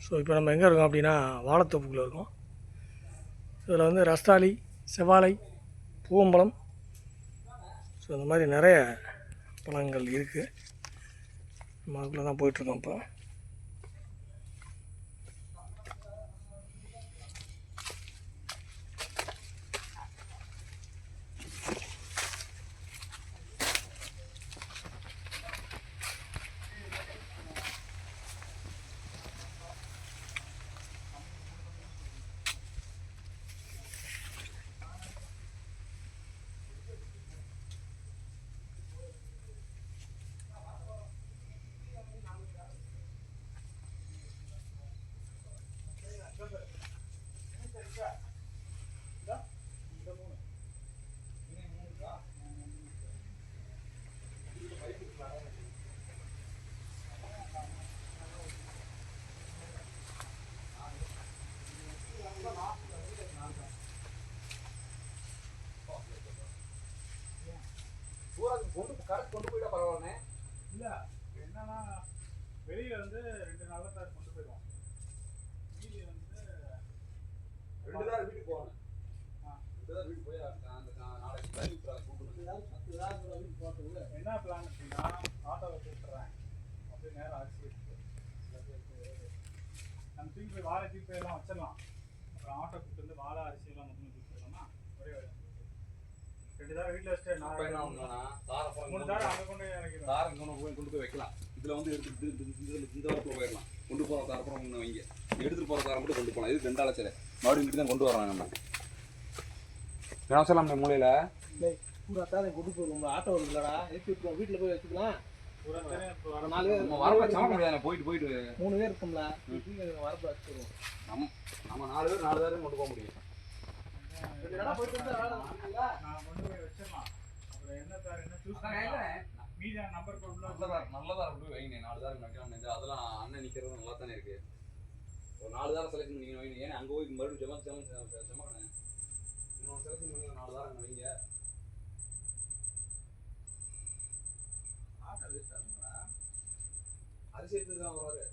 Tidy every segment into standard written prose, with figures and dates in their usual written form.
So இப்போ நம்ம எங்கே இருக்கோம் அப்படின்னா வாழைத்தோப்புக்குள்ளே இருக்கோம். இதில் வந்து ரஸ்தாளி, செவ்வாழை, பூவம்பழம், ஸோ இந்த மாதிரி நிறைய பழங்கள் இருக்குது. நம்ம அதுக்குள்ளே தான் போயிட்டுருக்கோம் இப்போ. கொண்டு போயிட்டா பரவாயில்ல. இல்லை என்னன்னா வெளியில் வந்து 2 நாளில் தான் கொண்டு போயிடுவோம். மீதி வந்து 2 நாள் வீட்டுக்கு போகணும். 2 நாள் வீட்டுக்கு போய் நாளைக்கு வீட்டுக்கு போகிறது என்ன பிளான் அப்படின்னா ஆட்டோவை கூப்பிட்றேன் அப்படியே நேரம் அரிசி எடுத்து நம்ம தூக்கி போய் வாழை தூக்கி போயெல்லாம் வச்சிடலாம். அப்புறம் ஆட்டோ கூப்பிட்டு வந்து வாழை அரிசியெல்லாம் மொத்தமாக தூக்கி போயிடலாமா? ஒரே 2 தாரம் வீட்டில் வச்சுட்டு 3 தாரம் அங்கே கொண்டு இறக்கிடும். தாரம் கொண்டு போய் வைக்கலாம். இதில் வந்து எடுத்து இந்த வாரத்தில் போயிடலாம். கொண்டு போகிற தாரப்புறம் ஒன்று வைங்க. எடுத்துகிட்டு போகிற தாரம் மட்டும் கொண்டு போகலாம். இது 2 ஆள் சரி மறுபடியும் வீட்டு தான் கொண்டு வரலாம். நம்ம என்ன சொல்லலாம் நம்ம மூலையில் பூரா தாரம் கொண்டு போய் ஆட்டோ இல்லைடா எடுத்து விட்டுருவோம். வீட்டில் போய் வச்சுக்கலாம். 4 பேர் வரப்ப சமக்க முடியாது. போயிட்டு 3 பேர் இருக்கும்ல வரப்ப வச்சுருவோம். நம்ம 4 பேரும் கொண்டு போக முடியும். நான் கொண்டு போய் வச்சிடலாம். அப்புறம் என்ன தார் என்ன சூஸ் பண்ணலாம். மீதி நம்பர் நல்லதாக கொண்டு போய் வைங்க. 4 தாரம் வைக்கலாம். அதெல்லாம் அண்ணன் நிற்கிறது நல்லா தானே இருக்குது. ஒரு 4 தாரம் செலக்ஷன் பண்ணிங்க வைங்க. ஏன்னா அங்கே போய் மறுபடியும் ஜமக்கணும். இன்னொரு செலக்ஷன் பண்ணி 4 தாரம் வைங்க. ஆட்டோ வேஸ்ட் ஆகுங்களா? அரிசி எடுத்து தான் வருவார்.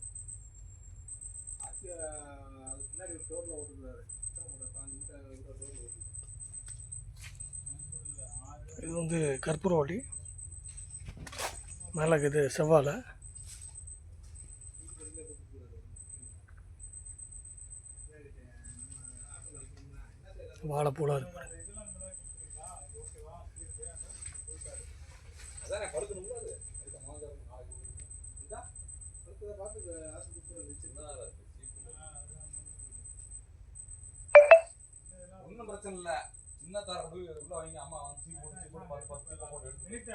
அரிசி அது பின்னாடி ஒரு டோரில் ஓட்டுறாரு. 5 மூட்டை டோரில் ஓட்டு. இது வந்து கற்பூரவள்ளி, மேலே இது செவ்வாழை, வாழைப்பூலாம் இருக்கு. அதான் படுக்கணும்ல. அது ஒன்றும் பிரச்சனை இல்லை. சின்ன தாரம் போய் உள்ள வைங்க. அம்மா வந்து போட்டு பார்த்து போட்டு எடுத்து